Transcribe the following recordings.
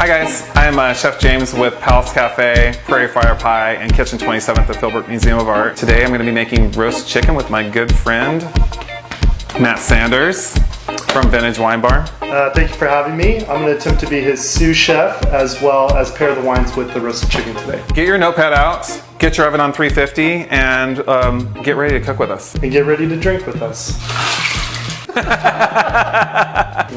guys, I'm Chef James with Palace Cafe, Prairie Fire Pie, and Kitchen 27 at the Philbrook Museum of Art. Today I'm going to be making roast chicken with my good friend, Matt Sanders from Vintage Wine Bar. Thank you for having me. I'm going to attempt to be his sous chef as well as pair the wines with the roasted chicken today. Get your notepad out, get your oven on 350, and get ready to cook with us. And get ready to drink with us.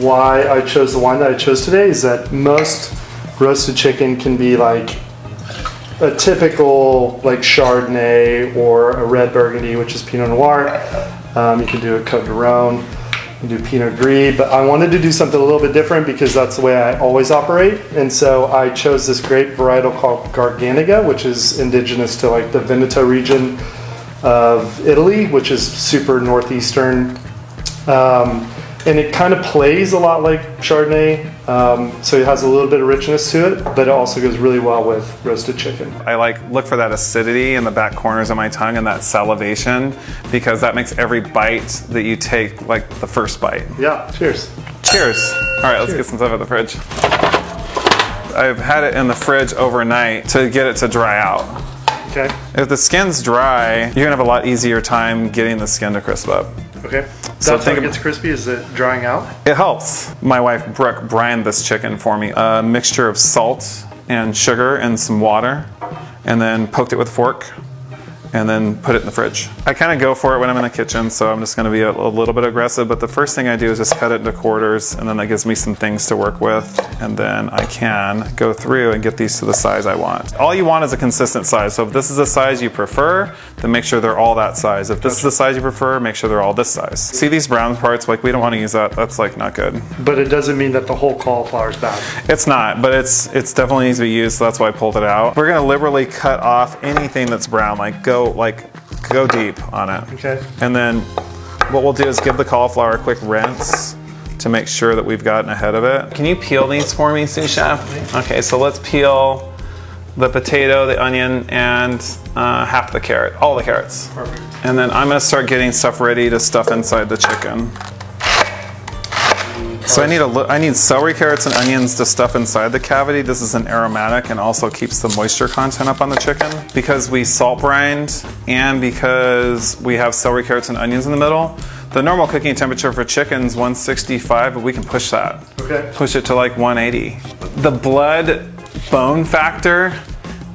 Why I chose the wine that I chose today is that most roasted chicken can be like a typical like Chardonnay or a red Burgundy, which is Pinot Noir. You can do a Côte d'Aron, you can do Pinot Gris, but I wanted to do something a little bit different because that's the way I always operate. And so I chose this great varietal called Garganega, which is indigenous to like the Veneto region of Italy, which is super northeastern. And it kind of plays a lot like Chardonnay, so it has a little bit of richness to it, but it also goes really well with roasted chicken. I look for that acidity in the back corners of my tongue and that salivation, because that makes every bite that you take like the first bite. Yeah, cheers. Cheers. All right, let's get some stuff out of the fridge. I've had it in the fridge overnight to get it to dry out. Okay. If the skin's dry, you're gonna have a lot easier time getting the skin to crisp up. Okay. So That's how it gets crispy, is it drying out? It helps. My wife Brooke brined this chicken for me. A mixture of salt and sugar and some water, and then poked it with a fork, and then put it in the fridge. I kind of go for it when I'm in the kitchen, so I'm just going to be a little bit aggressive, but the first thing I do is just cut it into quarters, and then that gives me some things to work with, and then I can go through and get these to the size I want. All you want is a consistent size, so if this is the size you prefer, then make sure they're all that size. If this is the size you prefer, make sure they're all this size. See these brown parts? Like, we don't want to use that. That's like not good. But it doesn't mean that the whole cauliflower is bad. It's not, but it's definitely needs to be used, so that's why I pulled it out. We're gonna liberally cut off anything that's brown, go deep on it. Okay. And then what we'll do is give the cauliflower a quick rinse to make sure that we've gotten ahead of it. Can you peel these for me, sous chef? Okay, so let's peel the potato, the onion, and half the carrot, all the carrots. Perfect. And then I'm gonna start getting stuff ready to stuff inside the chicken. So I need celery, carrots, and onions to stuff inside the cavity. This is an aromatic and also keeps the moisture content up on the chicken. Because we salt brined and because we have celery, carrots, and onions in the middle, the normal cooking temperature for chicken is 165, but we can push that. Okay. Push it to like 180. The blood bone factor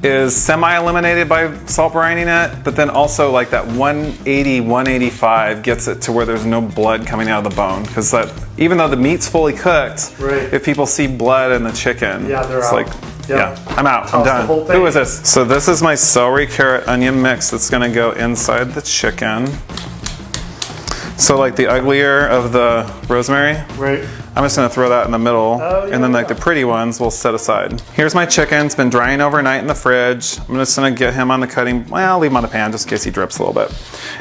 is semi-eliminated by salt brining it, but then also like that 180, 185 gets it to where there's no blood coming out of the bone. Because that, even though the meat's fully cooked, right, if people see blood in the chicken, yeah, they're it's out. Like, yeah, I'm out, I'm done. Who is this? So this is my celery, carrot, onion mix that's gonna go inside the chicken. So like the uglier of the rosemary, right, I'm just gonna throw that in the middle, and then like the pretty ones we'll set aside. Here's my chicken. It's been drying overnight in the fridge. I'm just gonna get him on the cutting, well, I'll leave him on the pan just in case he drips a little bit.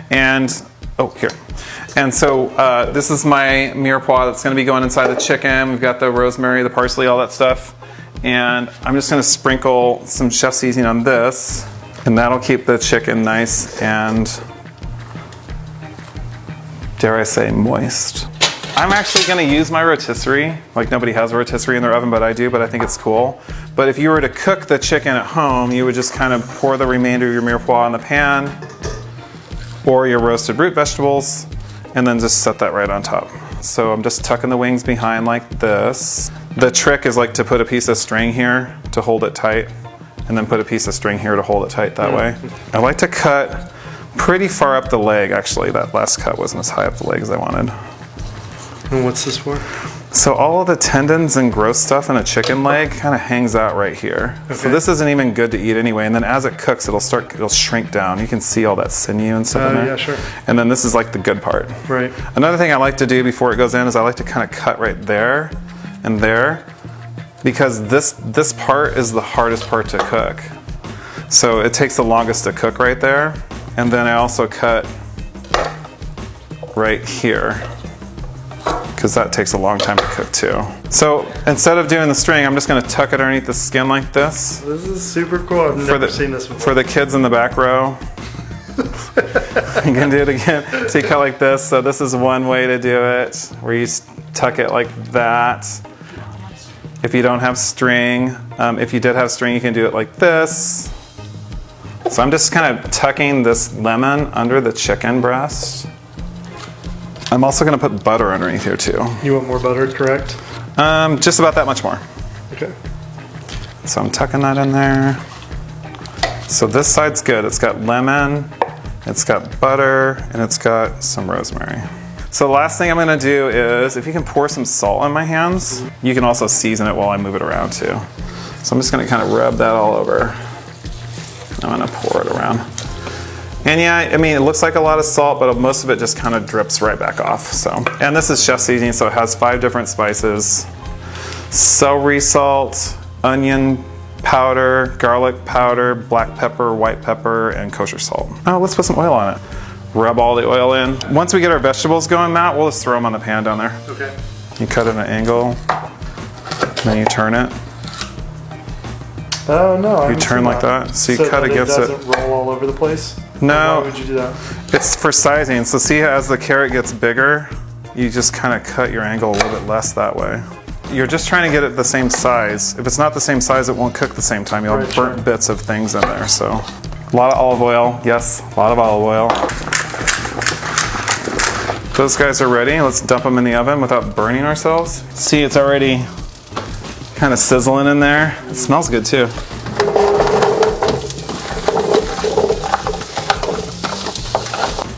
And, oh, here. And so this is my mirepoix that's gonna be going inside the chicken. We've got the rosemary, the parsley, all that stuff. And I'm just gonna sprinkle some chef seasoning on this, and that'll keep the chicken nice and, dare I say, moist. I'm actually gonna use my rotisserie. Like, nobody has a rotisserie in their oven, but I do, but I think it's cool. But if you were to cook the chicken at home, you would just kind of pour the remainder of your mirepoix on the pan, or your roasted root vegetables, and then just set that right on top. So I'm just tucking the wings behind like this. The trick is like to put a piece of string here to hold it tight, and then put a piece of string here to hold it tight that way. I like to cut pretty far up the leg, actually. That last cut wasn't as high up the leg as I wanted. And what's this for? So all of the tendons and gross stuff in a chicken leg kind of hangs out right here. Okay. So this isn't even good to eat anyway. And then as it cooks, it'll shrink down. You can see all that sinew and stuff in there. Yeah, sure. And then this is like the good part. Right. Another thing I like to do before it goes in is I like to kind of cut right there and there, because this part is the hardest part to cook. So it takes the longest to cook right there. And then I also cut right here, because that takes a long time to cook too. So instead of doing the string, I'm just gonna tuck it underneath the skin like this. This is super cool. I've never seen this before. For the kids in the back row. You can do it again. So you cut like this. So this is one way to do it, where you tuck it like that. If you don't have string, if you did have string, you can do it like this. So I'm just kind of tucking this lemon under the chicken breast. I'm also going to put butter underneath here too. You want more butter, correct? Just about that much more. Okay. So I'm tucking that in there. So this side's good. It's got lemon, it's got butter, and it's got some rosemary. So the last thing I'm going to do is, if you can pour some salt on my hands, you can also season it while I move it around too. So I'm just going to kind of rub that all over. I'm going to pour it around. And yeah, I mean, it looks like a lot of salt, but most of it just kind of drips right back off. So, and this is chef seasoning, so it has 5 different spices: celery salt, onion powder, garlic powder, black pepper, white pepper, and kosher salt. Oh, let's put some oil on it. Rub all the oil in. Once we get our vegetables going, Matt, we'll just throw them on the pan down there. Okay. You cut at an angle, then you turn it. Oh no! You turn like that, so you cut against it. So it doesn't roll all over the place? No. Why would you do that? It's for sizing. So see, as the carrot gets bigger, you just kind of cut your angle a little bit less that way. You're just trying to get it the same size. If it's not the same size, it won't cook the same time. You'll have burnt bits of things in there. So a lot of olive oil. Yes, a lot of olive oil. Those guys are ready. Let's dump them in the oven without burning ourselves. See, it's already kind of sizzling in there. It smells good too.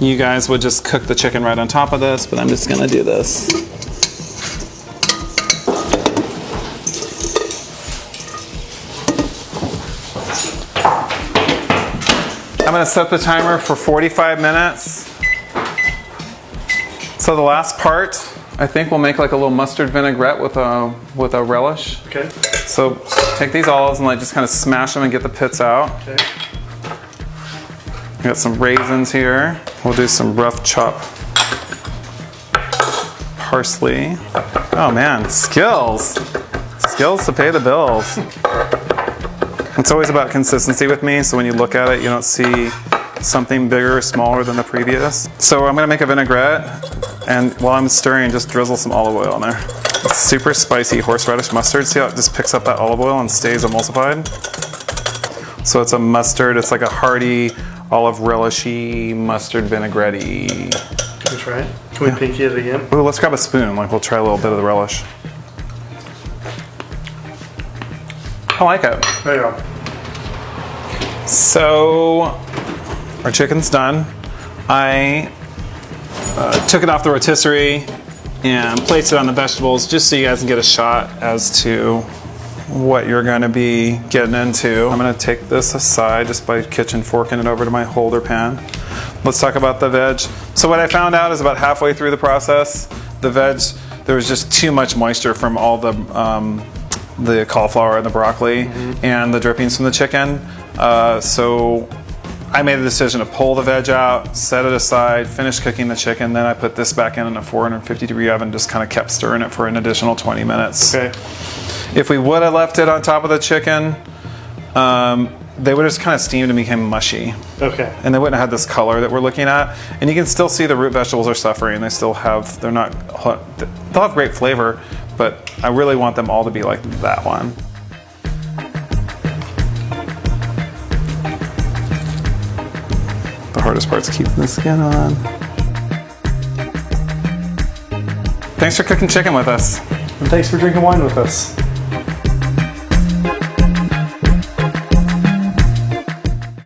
You guys would just cook the chicken right on top of this, but I'm just gonna do this. I'm gonna set the timer for 45 minutes. So the last part, I think we'll make like a little mustard vinaigrette with a relish. Okay. So take these olives and like just kind of smash them and get the pits out. Okay. We got some raisins here. We'll do some rough chop parsley. Oh man, skills. Skills to pay the bills. It's always about consistency with me, so when you look at it, you don't see something bigger or smaller than the previous. So I'm gonna make a vinaigrette, and while I'm stirring, just drizzle some olive oil in there. It's super spicy horseradish mustard. See how it just picks up that olive oil and stays emulsified? So it's a mustard, it's like a hearty, olive relishy mustard vinaigrette-y. Can we try it? Can we pinky it again? Ooh, let's grab a spoon, like we'll try a little bit of the relish. I like it. There you go. So our chicken's done. I took it off the rotisserie and placed it on the vegetables just so you guys can get a shot as to what you're going to be getting into. I'm going to take this aside just by kitchen forking it over to my holder pan. Let's talk about the veg. So what I found out is about halfway through the process, the veg, there was just too much moisture from all the cauliflower and the broccoli and the drippings from the chicken. So I made the decision to pull the veg out, set it aside, finish cooking the chicken, then I put this back in a 450-degree oven, just kind of kept stirring it for an additional 20 minutes. Okay. If we would have left it on top of the chicken, they would have just kind of steamed and became mushy. Okay. And they wouldn't have had this color that we're looking at. And you can still see the root vegetables are suffering. They still have, they'll have great flavor, but I really want them all to be like that one. The hardest part's keeping the skin on. Thanks for cooking chicken with us. And thanks for drinking wine with us.